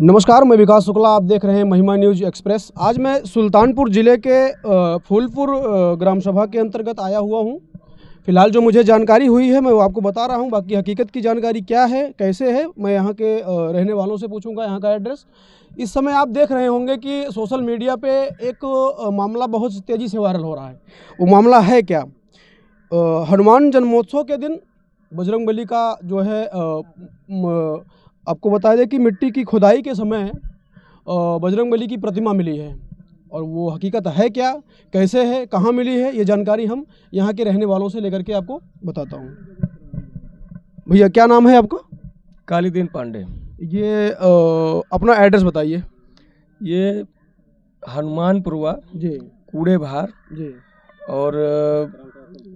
नमस्कार, मैं विकास शुक्ला। आप देख रहे हैं महिमा न्यूज़ एक्सप्रेस। आज मैं सुल्तानपुर ज़िले के फूलपुर ग्राम सभा के अंतर्गत आया हुआ हूं। फ़िलहाल जो मुझे जानकारी हुई है मैं वो आपको बता रहा हूं। बाकी हकीकत की जानकारी क्या है, कैसे है, मैं यहां के रहने वालों से पूछूंगा यहां का एड्रेस। इस समय आप देख रहे होंगे कि सोशल मीडिया पे एक मामला बहुत तेज़ी से वायरल हो रहा है। वो मामला है क्या? हनुमान जन्मोत्सव के दिन बजरंगबली का जो है आपको बता दें कि मिट्टी की खुदाई के समय बजरंगबली की प्रतिमा मिली है। और वो हकीकत है क्या, कैसे है, कहाँ मिली है, ये जानकारी हम यहाँ के रहने वालों से लेकर के आपको बताता हूँ। भैया क्या नाम है आपका? कालीदीन पांडे। ये अपना एड्रेस बताइए। ये हनुमानपुरवा जी कूड़े भार जी और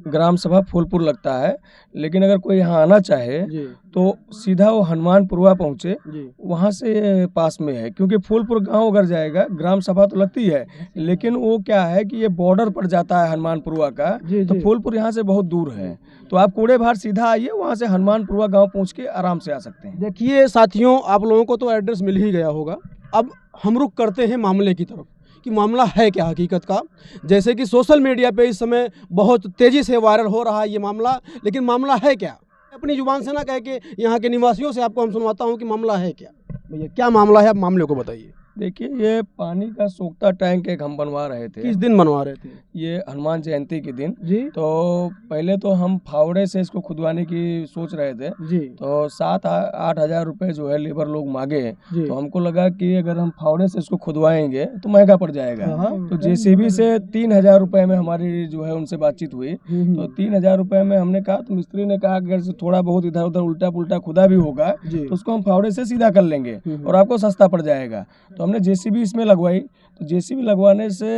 ग्राम सभा फूलपुर लगता है। लेकिन अगर कोई यहाँ आना चाहे जी तो सीधा वो हनुमानपुरवा पहुँचे, जी वहाँ से पास में है। क्योंकि फूलपुर गांव अगर जाएगा, ग्राम सभा तो लगती है लेकिन वो क्या है कि ये बॉर्डर पर जाता है हनुमानपुरवा का। जी तो जी। फूलपुर यहाँ से बहुत दूर है, तो आप कूड़े भार सीधा आइए, वहाँ से हनुमानपुरवा गांव पहुँच के आराम से आ सकते हैं। देखिए साथियों, आप लोगों को तो एड्रेस मिल ही गया होगा। अब हम रुख करते हैं मामले की तरफ कि मामला है क्या हकीकत का। जैसे कि सोशल मीडिया पे इस समय बहुत तेज़ी से वायरल हो रहा है ये मामला, लेकिन मामला है क्या? अपनी जुबान से ना कह के यहाँ के निवासियों से आपको हम सुनवाता हूँ कि मामला है क्या। भैया क्या मामला है, आप मामले को बताइए। देखिए, ये पानी का सोखता टैंक एक हम बनवा रहे थे। किस दिन बनवा रहे थे? ये हनुमान जयंती के दिन। जी तो पहले तो हम फावड़े से इसको खुदवाने की सोच रहे थे। जी तो 7-8 हज़ार रुपये जो है लेबर लोग मांगे। जी। तो हमको लगा कि अगर हम फावड़े से इसको खुदवाएंगे तो महंगा पड़ जाएगा। तो जेसीबी से 3,000 रुपये में हमारी जो है उनसे बातचीत हुई। तो 3,000 रुपये में हमने कहा, तो मिस्त्री ने कहा कि अगर थोड़ा बहुत इधर उधर उल्टा पुल्टा खुदा भी होगा जी तो उसको हम फावड़े से सीधा कर लेंगे और आपको सस्ता पड़ जाएगा। तो हमने जेसीबी इसमें लगवाई। तो जेसीबी लगवाने से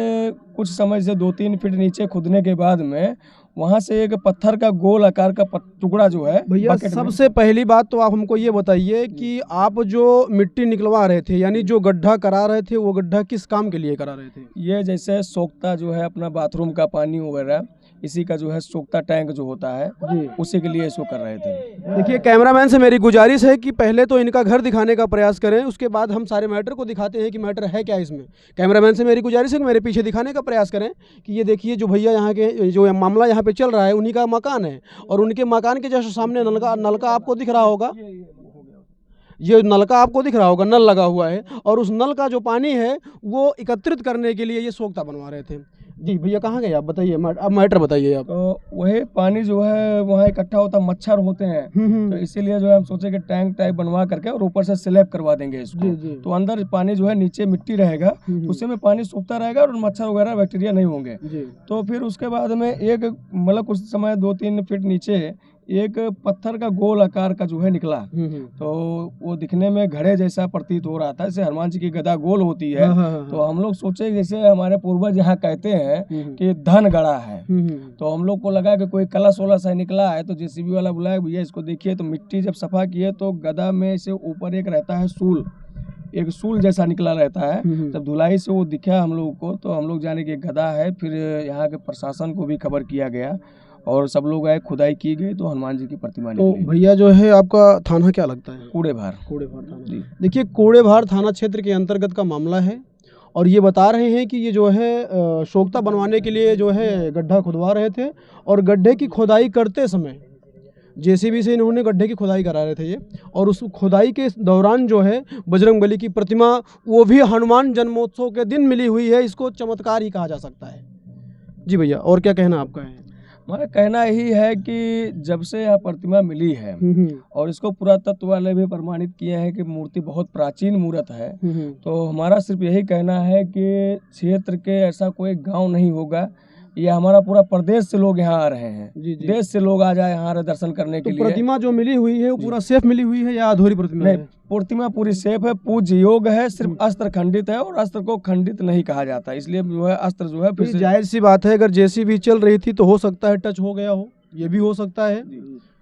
कुछ समय से 2-3 फीट नीचे खुदने के बाद में वहाँ से एक पत्थर का गोल आकार का टुकड़ा जो है भैया, सबसे पहली बात तो आप हमको ये बताइए कि आप जो मिट्टी निकलवा रहे थे, यानी जो गड्ढा करा रहे थे, वो गड्ढा किस काम के लिए करा रहे थे? ये जैसे सोखता जो है अपना बाथरूम का पानी वगैरह, इसी का जो है सोखता टैंक जो होता है जी। उसी के लिए इसको कर रहे थे। देखिए कैमरामैन से मेरी गुजारिश है कि पहले तो इनका घर दिखाने का प्रयास करें, उसके बाद हम सारे मैटर को दिखाते हैं कि मैटर है क्या इसमें। कैमरामैन से मेरी गुजारिश है कि मेरे पीछे दिखाने का प्रयास करें कि ये देखिए जो भैया यहाँ के जो मामला यहाँ पे चल रहा है उन्हीं का मकान है। और उनके मकान के जस्ट सामने नलका आपको दिख रहा होगा। ये नलका आपको दिख रहा होगा, नल लगा हुआ है। और उस नल का जो पानी है वो एकत्रित करने के लिए ये सोखता बनवा रहे थे। जी भैया कहाँ गए आप, बताइए, अब मैटर बताइए आप। तो वही पानी जो है वहाँ इकट्ठा होता, मच्छर होते हैं। तो इसीलिए जो है हम सोचे कि टैंक टाइप बनवा करके और ऊपर से स्लैब करवा देंगे इसको। जी जी। तो अंदर पानी जो है, नीचे मिट्टी रहेगा, उसी में पानी सूखता रहेगा और मच्छर वगैरह बैक्टीरिया नहीं होंगे। जी। तो फिर उसके बाद में एक मतलब कुछ समय 2-3 फीट नीचे एक पत्थर का गोल आकार का जो है निकला। तो वो दिखने में घड़े जैसा प्रतीत हो रहा था, जैसे हनुमान जी की गदा गोल होती है। तो हम लोग सोचे जैसे हमारे पूर्वज यहाँ कहते हैं कि धन गड़ा है। तो हम लोग को लगा कि कोई कलश वलश है निकला है। तो जेसीबी वाला बुलाया, भैया इसको देखिए। तो मिट्टी जब सफा किए तो गदा में से ऊपर एक रहता है सूल, एक सूल जैसा निकला रहता है। जब धुलाई से वो दिखा हम लोगों को तो हम लोग जाने कि गदा है। फिर यहाँ के प्रशासन को भी खबर किया गया और सब लोग आए, खुदाई की गई तो हनुमान जी की प्रतिमा निकली। तो भैया जो है आपका थाना क्या लगता है? कूड़े भार। कूड़े भार थाना। जी। देखिए कूड़े भार थाना क्षेत्र के अंतर्गत का मामला है। और ये बता रहे हैं कि ये जो है सोखता बनवाने के लिए जो है गड्ढा खुदवा रहे थे। और गड्ढे की खुदाई करते समय जेसीबी से इन्होंने गड्ढे की खुदाई करा रहे थे ये। और उस खुदाई के दौरान जो है बजरंगबली की प्रतिमा, वो भी हनुमान जन्मोत्सव के दिन मिली हुई है। इसको चमत्कार ही कहा जा सकता है। जी भैया, और क्या कहना आपका है? हमारा कहना यही है कि जब से यह प्रतिमा मिली है और इसको पुरातत्व वाले भी प्रमाणित किए हैं कि मूर्ति बहुत प्राचीन मूर्त है। तो हमारा सिर्फ यही कहना है कि क्षेत्र के ऐसा कोई गांव नहीं होगा, ये हमारा पूरा प्रदेश से लोग यहाँ आ रहे हैं। जी जी। देश से लोग आ जाए यहाँ दर्शन करने के लिए। प्रतिमा जो मिली हुई है वो पूरा सेफ मिली हुई है या अधूरी प्रतिमा है? प्रतिमा पूरी सेफ है, पूज्य योग है, सिर्फ अस्त्र खंडित है और अस्त्र को खंडित नहीं कहा जाता, इसलिए जो है अस्त्र जो है फिर से। जाहिर सी बात है, अगर जेसीबी चल रही थी तो हो सकता है टच हो गया हो, ये भी हो सकता है।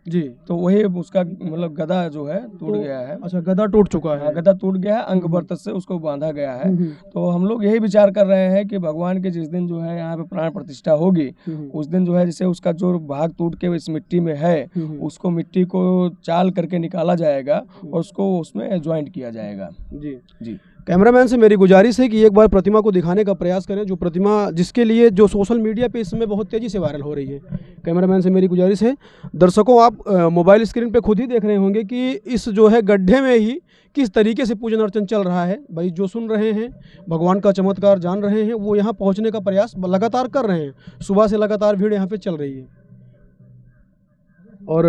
जी। तो वही उसका मतलब गदा जो है टूट गया है। अच्छा, गदा टूट चुका है। हाँ, गदा टूट गया है, अंग बरतस से उसको बांधा गया है। तो हम लोग यही विचार कर रहे हैं कि भगवान के जिस दिन जो है यहाँ पे प्राण प्रतिष्ठा होगी, उस दिन जो है जैसे उसका जो भाग टूट के इस मिट्टी में है, उसको मिट्टी को चाल करके निकाला जाएगा और उसको उसमें ज्वाइंट किया जाएगा। जी जी। कैमरामैन से मेरी गुजारिश है कि एक बार प्रतिमा को दिखाने का प्रयास करें, जो प्रतिमा जिसके लिए जो सोशल मीडिया पे इस समय बहुत तेज़ी से वायरल हो रही है। कैमरामैन से मेरी गुजारिश है। दर्शकों, आप मोबाइल स्क्रीन पे खुद ही देख रहे होंगे कि इस जो है गड्ढे में ही किस तरीके से पूजन अर्चन चल रहा है। भाई जो सुन रहे हैं, भगवान का चमत्कार जान रहे हैं, वो यहाँ पहुँचने का प्रयास लगातार कर रहे हैं। सुबह से लगातार भीड़ यहाँ पर चल रही है और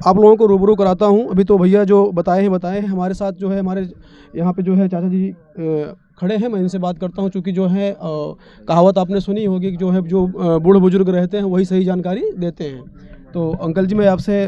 आप लोगों को रूबरू कराता हूँ। अभी तो भैया जो बताए हैं हमारे साथ जो है हमारे यहाँ पे जो है चाचा जी खड़े हैं। मैं इनसे बात करता हूँ, चूँकि जो है कहावत आपने सुनी होगी कि जो है जो बूढ़े बुजुर्ग रहते हैं वही सही जानकारी देते हैं। तो अंकल जी, मैं आपसे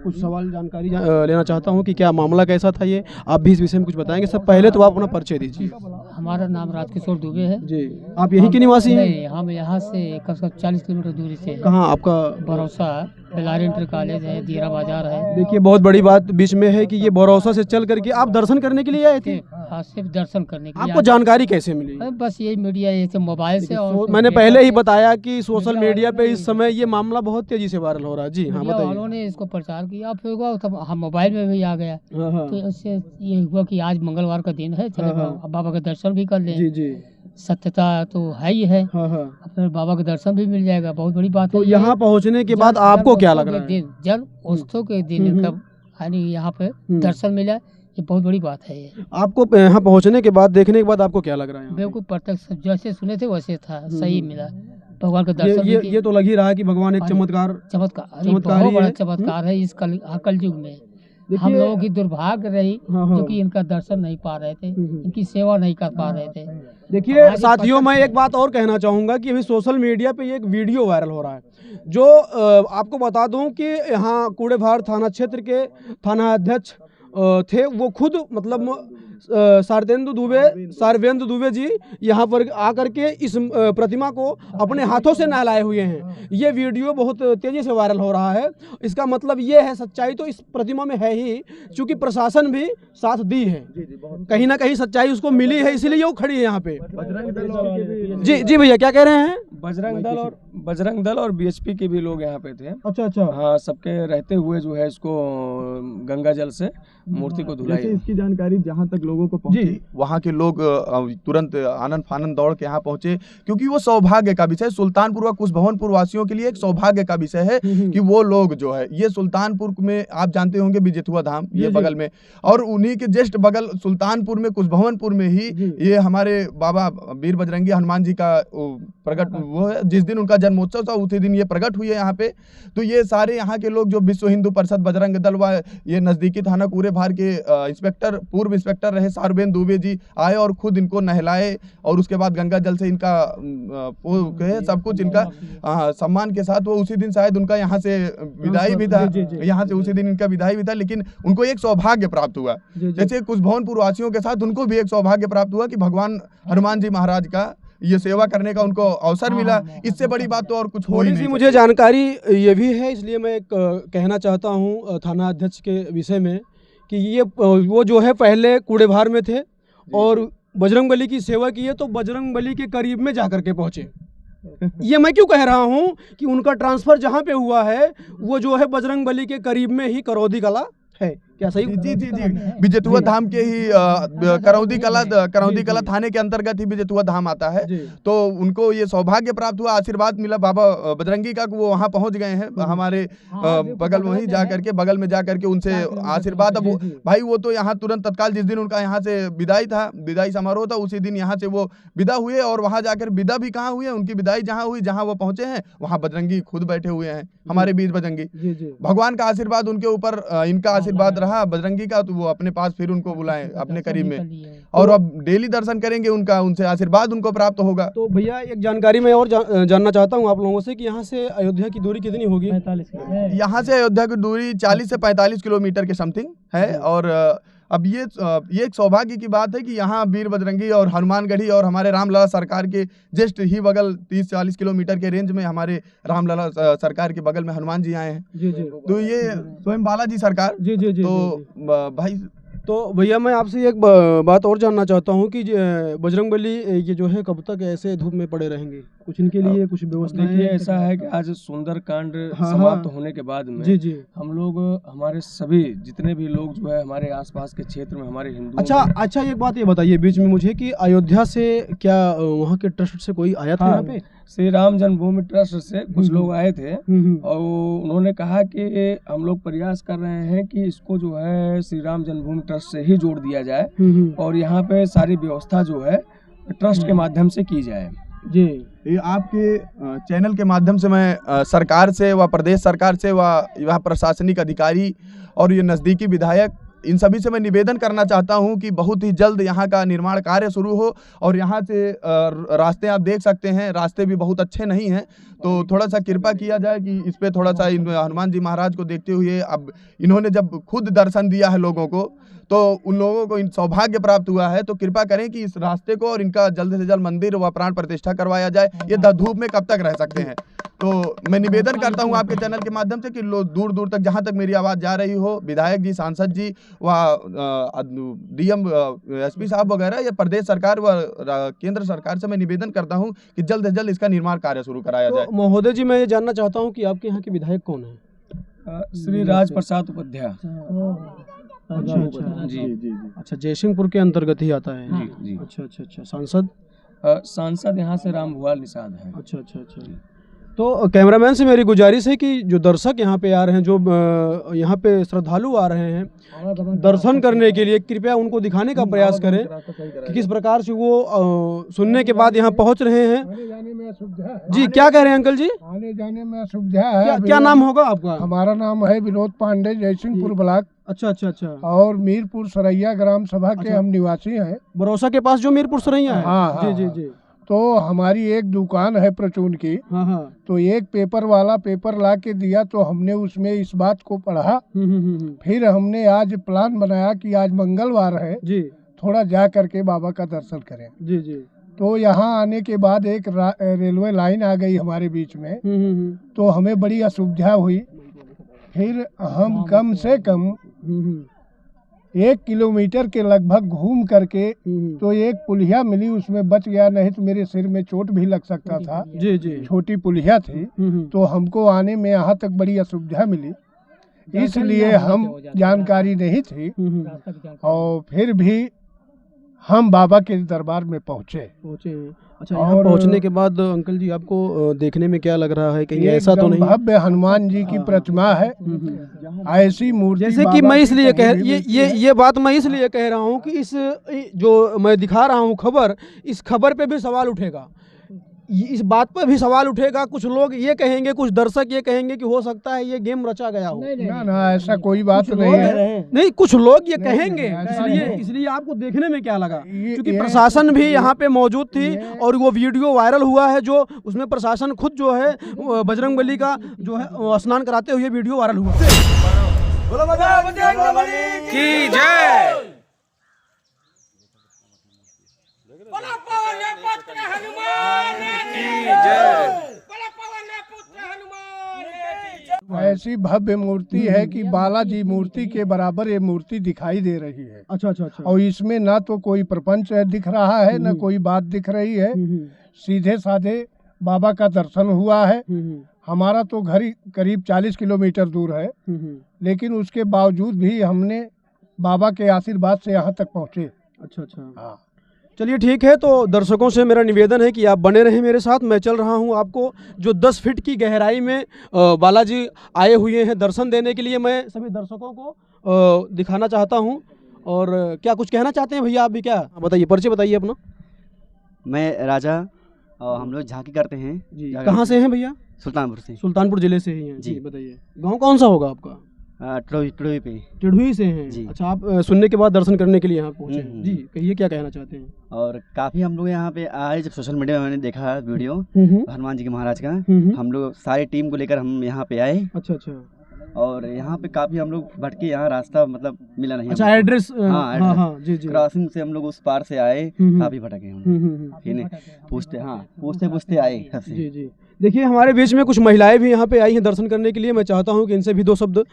कुछ सवाल जानकारी लेना चाहता हूँ कि क्या मामला कैसा था ये, आप भी इस विषय में कुछ बताएंगे। सब पहले तो आप अपना परिचय दीजिए। हमारा नाम राजकिशोर दुबे है जी। आप यहीं के निवासी हैं? नहीं, हम यहाँ से कम से कम 40 किलोमीटर दूरी से। कहाँ आपका? भरोसा बेलारी इंटर कॉलेज है, दीरा बाजार है। देखिए, बहुत बड़ी बात बीच में है कि ये भरोसा से चल करके आप दर्शन करने के लिए आए थे। हाँ, सिर्फ दर्शन करने के लिए। आपको जानकारी कैसे मिली? बस यही मीडिया से मोबाइल से। और मैंने पहले ही बताया कि सोशल मीडिया पे इस समय ये मामला बहुत तेजी से वायरल हो रहा है। जी हाँ, बताइए। उन्होंने इसको प्रचार किया, फिर हुआ तब हम मोबाइल में भी आ गया। तो इससे ये हुआ कि आज मंगलवार का दिन है, चले बाबा का दर्शन भी कर लें। जी जी। सत्यता तो है ही है। अपने बाबा का दर्शन भी मिल जाएगा, बहुत बड़ी बात है। तो यहाँ पहुँचने के बाद आपको क्या लग रहा है? जल उत्सव के दिन कब यानी यहाँ पे दर्शन मिला, ये बहुत बड़ी बात है। ये आपको यहाँ पहुँचने के बाद, देखने के बाद आपको क्या लग रहा है? बिल्कुल प्रत्यक्ष जैसे सुने थे वैसे था, सही मिला। भगवान का दर्शन ये तो लग ही रहा है कि भगवान एक चमत्कार बहुत बड़ा चमत्कार है इस कलयुग में। हम लोगों की दुर्भाग्य रही जो कि इनका दर्शन नहीं पा रहे थे, इनकी सेवा नहीं कर पा रहे थे। देखिए साथियों, मैं एक बात और कहना चाहूँगा कि अभी सोशल मीडिया पे एक वीडियो वायरल हो रहा है, जो आपको बता दूं कि यहाँ कूड़ेभार थाना क्षेत्र के थाना अध्यक्ष थे, वो खुद मतलब सारवेंद्र दुबे जी यहाँ पर आकर के इस प्रतिमा को अपने हाथों से नहलाए हुए हैं। ये वीडियो बहुत तेज़ी से वायरल हो रहा है। इसका मतलब ये है, सच्चाई तो इस प्रतिमा में है ही, क्योंकि प्रशासन भी साथ दी है। कहीं ना कहीं सच्चाई उसको मिली है, इसीलिए वो खड़ी है यहाँ पे। जी जी भैया, क्या कह रहे हैं? बजरंग दल और बीएचपी के भी लोग यहाँ पे थे। अच्छा अच्छा। हाँ, सबके रहते हुए जो है इसको गंगा जल से मूर्ति को धुलाई। इसकी जानकारी जहाँ तक लोगों को पहुंची, वहाँ के लोग तुरंत आनंद फानंद दौड़ के यहाँ पहुंचे, क्योंकि वो सौभाग्य का विषय सुल्तानपुर व कुशभवनपुर वासियों के लिए एक सौभाग्य का विषय है कि वो लोग जो है, ये सुल्तानपुर में आप जानते होंगे बिजेथुआ धाम, ये बगल में, और उन्हीं के जस्ट बगल सुल्तानपुर में कुशभवनपुर में ही ये हमारे बाबा वीर बजरंगी हनुमान जी का प्रकट वो है। जिस दिन उनका जन्मोत्सव था उसी दिन ये प्रकट हुई है यहाँ पे। तो ये सारे यहाँ के लोग जो विश्व हिंदू परिषद बजरंग दल व ये नजदीकी थाना कूड़ेभार के इंस्पेक्टर, पूर्व इंस्पेक्टर रहे सारवेंद्र दुबे जी आए और खुद इनको नहलाए और उसके बाद गंगा जल से इनका सब कुछ इनका सम्मान के साथ, वो उसी दिन शायद उनका यहाँ से विदाई भी था, यहाँ से उसी दिन इनका विदाई भी था। लेकिन उनको एक सौभाग्य प्राप्त हुआ, जैसे कुशभवनपुर वासियों के साथ उनको भी एक सौभाग्य प्राप्त हुआ कि भगवान हनुमान जी महाराज का ये सेवा करने का उनको अवसर मिला। इससे बड़ी बात तो और कुछ हो ही नहीं। मुझे जानकारी ये भी है, इसलिए मैं कहना चाहता हूँ थाना अध्यक्ष के विषय में कि ये वो जो है पहले कूड़ेभार में थे और बजरंगबली की सेवा की है, तो बजरंगबली के करीब में जाकर के पहुँचे। ये मैं क्यों कह रहा हूँ कि उनका ट्रांसफर जहाँ पे हुआ है वो जो है बजरंगबली के करीब में ही करौदी कला है। क्या सही? जी जी जी, बिजेथुआ धाम के ही करौदी कला थाने के अंतर्गत ही बिजेथुआ धाम आता है। तो उनको ये सौभाग्य प्राप्त हुआ, आशीर्वाद मिला बाबा बजरंगी का, वो वहाँ पहुँच गए हैं हमारे बगल में ही बगल में जा करके उनसे आशीर्वाद। अब भाई वो तो यहाँ तुरंत तत्काल जिस दिन उनका यहाँ से विदाई समारोह था, उसी दिन यहाँ से वो विदा हुए और वहाँ जाकर विदा भी कहाँ हुई है, उनकी विदाई जहाँ हुई, जहाँ वो पहुँचे हैं वहाँ बजरंगी खुद बैठे हुए हैं, हमारे बीच बजरंगी। भगवान का आशीर्वाद उनके ऊपर, इनका आशीर्वाद रहा बजरंगी का, तो वो अपने पास फिर उनको बुलाएं अपने करीब में, और अब डेली दर्शन करेंगे उनका, उनसे आशीर्वाद उनको प्राप्त होगा। तो भैया एक जानकारी मैं और जानना चाहता हूँ आप लोगों से कि यहाँ से अयोध्या की दूरी कितनी होगी? 45 यहाँ से अयोध्या की दूरी 40 से 45 किलोमीटर के समथिंग है। और अब ये एक सौभाग्य की बात है कि यहाँ वीर बजरंगी और हनुमानगढ़ी और हमारे रामलला सरकार के जस्ट ही बगल 30-40 किलोमीटर के रेंज में हमारे रामलला सरकार के बगल में हनुमान जी आए हैं। जी जी तो ये स्वयं बालाजी सरकार। जी जी जी। तो भाई तो भैया मैं आपसे एक बात और जानना चाहता हूँ कि बजरंगबली ये जो है कब तक ऐसे धूप में पड़े रहेंगे? कुछ इनके लिए कुछ व्यवस्था देखिए ऐसा है कि आज सुंदरकांड समाप्त होने के बाद में जी जी हम लोग हमारे सभी जितने भी लोग जो है हमारे आसपास के क्षेत्र में हमारे हिंदू अच्छा एक बात ये बताइए बीच में मुझे कि अयोध्या से क्या वहाँ के ट्रस्ट से कोई आया था यहाँ पे? श्री राम जन्मभूमि ट्रस्ट से कुछ लोग आए थे और उन्होंने कहा कि हम लोग प्रयास कर रहे हैं कि इसको जो है श्री राम जन्मभूमि ट्रस्ट से ही जोड़ दिया जाए और यहाँ पे सारी व्यवस्था जो है ट्रस्ट के माध्यम से की जाए। जी ये आपके चैनल के माध्यम से मैं सरकार से व प्रदेश सरकार से व यहाँ प्रशासनिक अधिकारी और ये नज़दीकी विधायक इन सभी से मैं निवेदन करना चाहता हूँ कि बहुत ही जल्द यहाँ का निर्माण कार्य शुरू हो और यहाँ से रास्ते आप देख सकते हैं, रास्ते भी बहुत अच्छे नहीं हैं, तो थोड़ा सा कृपा किया जाए कि इस पे थोड़ा सा हनुमान जी महाराज को देखते हुए, अब इन्होंने जब खुद दर्शन दिया है लोगों को तो उन लोगों को इन सौभाग्य प्राप्त हुआ है, तो कृपा करें कि इस रास्ते को और इनका जल्द से जल्द मंदिर व प्राण प्रतिष्ठा करवाया जाए। ये धूप में कब तक रह सकते हैं? तो मैं निवेदन करता हूं आपके चैनल के माध्यम से कि लोग दूर दूर तक जहां तक मेरी आवाज़ जा रही हो, विधायक जी, सांसद जी व डीएम एसपी साहब वगैरह या प्रदेश सरकार व केंद्र सरकार से मैं निवेदन करता हूं कि जल्द से जल्द इसका निर्माण कार्य शुरू कराया जाए। महोदय जी मैं ये जानना चाहता हूँ कि आपके यहाँ के विधायक कौन है? श्री राज प्रसाद उपाध्याय। अच्छा जी। अच्छा जयसिंहपुर के अंतर्गत ही आता है। जी। अच्छा सांसद सांसद यहाँ से राम भुआल निषाद है। अच्छा। तो कैमरामैन से मेरी गुजारिश है कि जो दर्शक यहाँ पे आ रहे हैं, जो यहाँ पे श्रद्धालु आ रहे हैं दर्शन करने के लिए, कृपया उनको दिखाने का प्रयास करें कि किस प्रकार से वो सुनने के बाद यहाँ पहुँच रहे हैं। आने जाने में असुविधा है। जी क्या कह रहे हैं अंकल जी? आने जाने में असुविधा है। क्या नाम होगा आपका? हमारा नाम है विनोद पांडे, जयसिंहपुर ब्लॉक। अच्छा। और मीरपुर सरैया ग्राम सभा के हम निवासी हैं। भरोसा के पास जो मीरपुर सरैया है। हाँ। जी। तो हमारी एक दुकान है प्रचून की। हाँ। तो एक पेपर वाला पेपर ला के दिया तो हमने उसमें इस बात को पढ़ा। फिर हमने आज प्लान बनाया कि आज मंगलवार है जी, थोड़ा जा करके बाबा का दर्शन करें। जी। तो यहाँ आने के बाद एक रेलवे लाइन आ गई हमारे बीच में, तो हमें बड़ी असुविधा हुई। फिर हम कम से कम 1 किलोमीटर के लगभग घूम करके तो एक पुलिया मिली, उसमें बच गया, नहीं तो मेरे सिर में चोट भी लग सकता था। जी। छोटी पुलिया थी, तो हमको आने में यहाँ तक बड़ी असुविधा मिली, इसलिए हम जानकारी नहीं थी। और फिर भी हम बाबा के दरबार में पहुँचे हैं। अच्छा, यहाँ पहुँचने के बाद अंकल जी आपको देखने में क्या लग रहा है? कहीं ऐसा तो नहीं? भव्य हनुमान जी की प्रतिमा है, ऐसी मूर्ति। जैसे कि मैं इसलिए ये बात मैं इसलिए कह रहा हूँ कि इस जो मैं दिखा रहा हूँ खबर, इस खबर पे भी सवाल उठेगा, इस बात पर भी सवाल उठेगा। कुछ लोग ये कहेंगे, कुछ दर्शक ये कहेंगे कि हो सकता है ये गेम रचा गया हो। ना ऐसा कोई बात नहीं है। नहीं, कुछ लोग ये कहेंगे, इसलिए आपको देखने में क्या लगा? क्योंकि प्रशासन भी यहाँ पे मौजूद थी और वो वीडियो वायरल हुआ है, जो उसमें प्रशासन खुद जो है बजरंगबली का जो है स्नान कराते हुए वीडियो वायरल हुआ। की जय। ऐसी भव्य मूर्ति है कि बालाजी मूर्ति के बराबर ये मूर्ति दिखाई दे रही है। अच्छा। और इसमें ना तो कोई प्रपंच दिख रहा है, ना कोई बात दिख रही है, सीधे साधे बाबा का दर्शन हुआ है। हमारा तो घर करीब 40 किलोमीटर दूर है, लेकिन उसके बावजूद भी हमने बाबा के आशीर्वाद से यहाँ तक पहुँचे। अच्छा। हाँ, चलिए ठीक है। तो दर्शकों से मेरा निवेदन है कि आप बने रहें मेरे साथ। मैं चल रहा हूं आपको जो 10 फीट की गहराई में बालाजी आए हुए हैं दर्शन देने के लिए, मैं सभी दर्शकों को दिखाना चाहता हूं। और क्या कुछ कहना चाहते हैं भैया आप भी? क्या बताइए, परिचय बताइए अपना। मैं राजा और हम लोग झांकी करते हैं जी। कहाँ से हैं भैया? सुल्तानपुर से। सुल्तानपुर जिले से ही हैं जी। बताइए, गाँव कौन सा होगा आपका? टिड़ोई पे। टिड़ोई से हैं जी। अच्छा, आप सुनने के बाद दर्शन करने के लिए यहाँ पहुँचे जी। कहिए क्या कहना चाहते हैं? और काफ़ी हम लोग यहाँ पे आए, जब सोशल मीडिया में मैंने देखा वीडियो हनुमान जी के महाराज का, हम लोग सारी टीम को लेकर हम यहाँ पे आए। अच्छा। और यहाँ पे काफ़ी हम लोग भटके, यहाँ रास्ता मतलब मिला नहीं। अच्छा, एड्रेस? हाँ, हाँ हाँ, जी जी। क्रॉसिंग से हम लोग उस पार से आए, काफ़ी भटके हम। फिर पूछते पूछते आए घर से। जी जी। देखिए, हमारे बीच में कुछ महिलाएं भी यहाँ पे आई हैं दर्शन करने के लिए। मैं चाहता हूँ कि इनसे भी 2 शब्द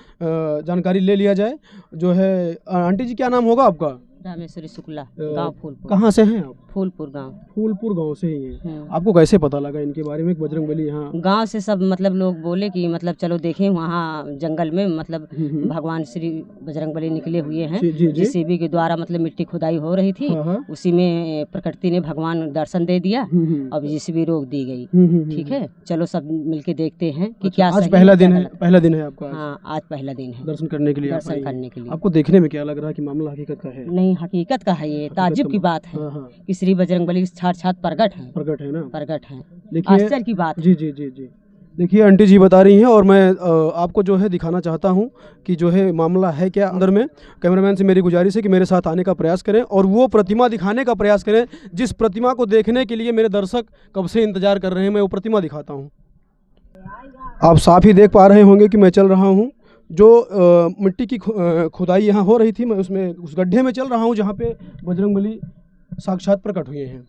जानकारी ले लिया जाए। जो है आंटी जी, क्या नाम होगा आपका? रामेश्वरी शुक्ला, गांव फूलपुर। कहाँ से हैं आप? फूलपुर गांव। फूलपुर गांव से ही हैं। आपको कैसे पता लगा इनके बारे में, बजरंगबली यहाँ? गांव से सब मतलब लोग बोले कि मतलब चलो देखें, वहाँ जंगल में मतलब भगवान श्री बजरंगबली निकले हुए हैं। जेसीबी के द्वारा मतलब मिट्टी खुदाई हो रही थी, उसी में प्रकृति ने भगवान दर्शन दे दिया। अब जेसीबी रोक दी गई। ठीक है, चलो सब मिलके देखते हैं कि क्या। आज पहला दिन है? पहला दिन है आपका? हाँ, आज पहला दिन है दर्शन करने के लिए। दर्शन करने के लिए आपको देखने में क्या लग रहा है कि मामला हकीकत का है? नहीं, हकीकत का है। ये ताज्जुब की बात है कि श्री बजरंगबली साक्षात प्रकट है ना, प्रकट है। आश्चर्य की बात। जी जी जी जी। देखिए, आंटी जी बता रही हैं और मैं आपको जो है दिखाना चाहता हूं कि जो है मामला है क्या अंदर में। कैमरामैन से मेरी गुजारिश है कि मेरे साथ आने का प्रयास करें और वो प्रतिमा दिखाने का प्रयास करें जिस प्रतिमा को देखने के लिए मेरे दर्शक कब से इंतजार कर रहे हैं। मैं वो प्रतिमा दिखाता हूँ। आप साफ ही देख पा रहे होंगे कि मैं चल रहा हूँ। जो मिट्टी की खुदाई यहाँ हो रही थी, मैं उसमें उस गड्ढे में चल रहा हूँ जहाँ पे बजरंगबली साक्षात प्रकट हुए हैं।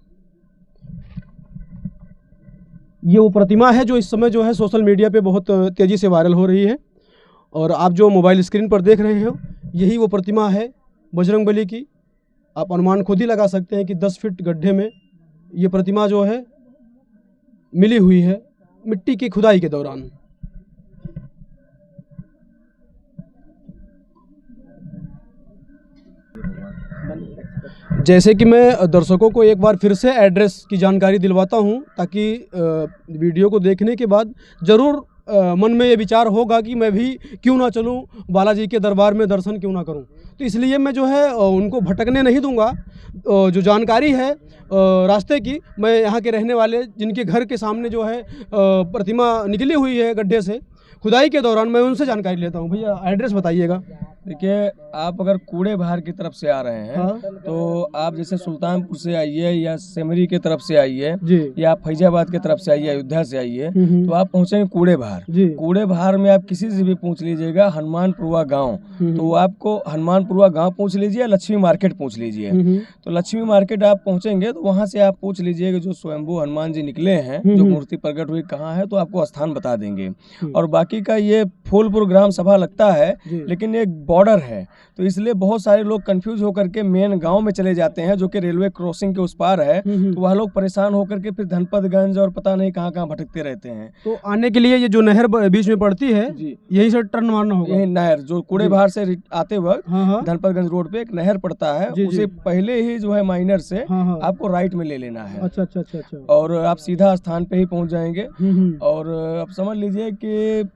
ये वो प्रतिमा है जो इस समय जो है सोशल मीडिया पे बहुत तेज़ी से वायरल हो रही है और आप जो मोबाइल स्क्रीन पर देख रहे हो यही वो प्रतिमा है बजरंगबली की। आप अनुमान खुद ही लगा सकते हैं कि 10 फीट गड्ढे में ये प्रतिमा जो है मिली हुई है मिट्टी की खुदाई के दौरान। जैसे कि मैं दर्शकों को एक बार फिर से एड्रेस की जानकारी दिलवाता हूं ताकि वीडियो को देखने के बाद ज़रूर मन में ये विचार होगा कि मैं भी क्यों ना चलूं, बालाजी के दरबार में दर्शन क्यों ना करूं। तो इसलिए मैं जो है उनको भटकने नहीं दूंगा। जो जानकारी है रास्ते की, मैं यहाँ के रहने वाले जिनके घर के सामने जो है प्रतिमा निकली हुई है गड्ढे से खुदाई के दौरान, मैं उनसे जानकारी लेता हूँ। भैया एड्रेस बताइएगा। देखिए, आप अगर कूड़े बहार की तरफ से आ रहे हैं तो आप जैसे सुल्तानपुर से आइए या सेमरी की तरफ से आइए या फैजाबाद की तरफ से आइए, अयोध्या से आइए, तो आप पहुंचेंगे कूड़े बहार। कूड़े बहार में आप किसी से भी पूछ लीजिएगा हनुमानपुरवा गांव, तो आपको हनुमानपुरवा गांव पूछ लीजिए, लक्ष्मी मार्केट पूछ लीजिए। तो लक्ष्मी मार्केट आप पहुंचेंगे तो वहां से आप पूछ लीजिएगा जो स्वयंभू हनुमान जी निकले हैं, जो मूर्ति प्रकट हुई कहाँ है, तो आपको स्थान बता देंगे। और बाकी का ये फूलपुर ग्राम सभा लगता है, लेकिन एक बॉर्डर है, तो इसलिए बहुत सारे लोग कंफ्यूज होकर के मेन गांव में चले जाते हैं जो कि रेलवे क्रॉसिंग के उस पार है। तो वह लोग परेशान होकर के फिर धनपतगंज और पता नहीं कहाँ भटकते रहते हैं। तो आने के लिए ये जो नहर बीच में पड़ती है यहीं से टर्न मारना होगा। यही नहर जो कूड़े बहार से आते वक्त धनपतगंज रोड पे एक नहर पड़ता है, उसे पहले ही जो है माइनर से आपको राइट में ले लेना है। अच्छा अच्छा अच्छा अच्छा। और आप सीधा स्थान पे ही पहुंच जाएंगे। और आप समझ लीजिए कि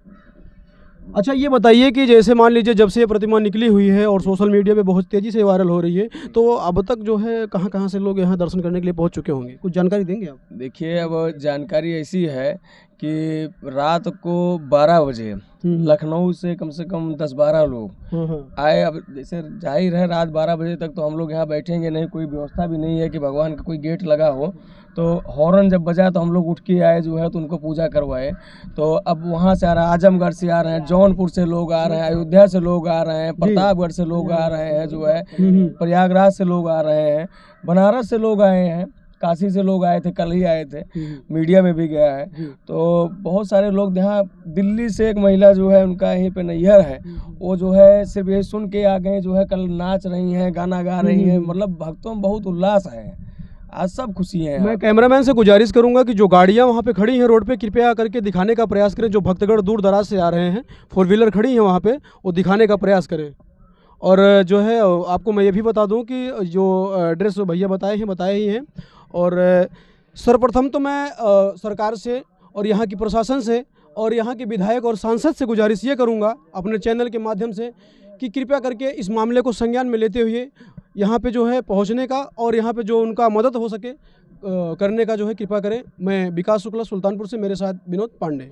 अच्छा, ये बताइए कि जैसे मान लीजिए जब से ये प्रतिमा निकली हुई है और सोशल मीडिया पे बहुत तेज़ी से वायरल हो रही है, तो अब तक जो है कहाँ कहाँ से लोग यहाँ दर्शन करने के लिए पहुँच चुके होंगे, कुछ जानकारी देंगे आप? देखिए, अब जानकारी ऐसी है कि रात को 12 बजे लखनऊ से कम 10-12 लोग आए। अब जैसे जाहिर है रात 12 बजे तक तो हम लोग यहाँ बैठेंगे नहीं, कोई व्यवस्था भी नहीं है कि भगवान का कोई गेट लगा हो। तो हॉर्न जब बजा तो हम लोग उठ के आए जो है, तो उनको पूजा करवाए। तो अब वहाँ से आ रहा है, आजमगढ़ से आ रहे हैं, जौनपुर से लोग आ रहे हैं, अयोध्या से लोग आ रहे हैं, प्रतापगढ़ से लोग आ रहे हैं, जो है प्रयागराज से लोग आ रहे हैं, बनारस से लोग आए हैं, काशी से लोग आए थे, कल ही आए थे, मीडिया में भी गया है। तो बहुत सारे लोग यहाँ, दिल्ली से एक महिला जो है उनका यहीं पे नैहर है, वो जो है सिर्फ ये सुन के आ गए, जो है कल नाच रही हैं, गाना गा रही हैं। मतलब भक्तों में बहुत उल्लास है, आज सब खुशी है। मैं कैमरामैन से गुजारिश करूंगा कि जो गाड़ियां वहां पे खड़ी हैं रोड पे, कृपया करके दिखाने का प्रयास करें। जो भक्तगण दूर दराज से आ रहे हैं, 4 व्हीलर खड़ी हैं वहां पे, वो दिखाने का प्रयास करें। और जो है आपको मैं ये भी बता दूं कि जो एड्रेस भैया बताए ही हैं। और सर्वप्रथम तो मैं सरकार से और यहाँ की प्रशासन से और यहाँ के विधायक और सांसद से गुजारिश ये करूँगा अपने चैनल के माध्यम से कि कृपया करके इस मामले को संज्ञान में लेते हुए यहाँ पे जो है पहुँचने का और यहाँ पे जो उनका मदद हो सके करने का जो है कृपा करें। मैं विकास शुक्ला, सुल्तानपुर से, मेरे साथ विनोद पांडे।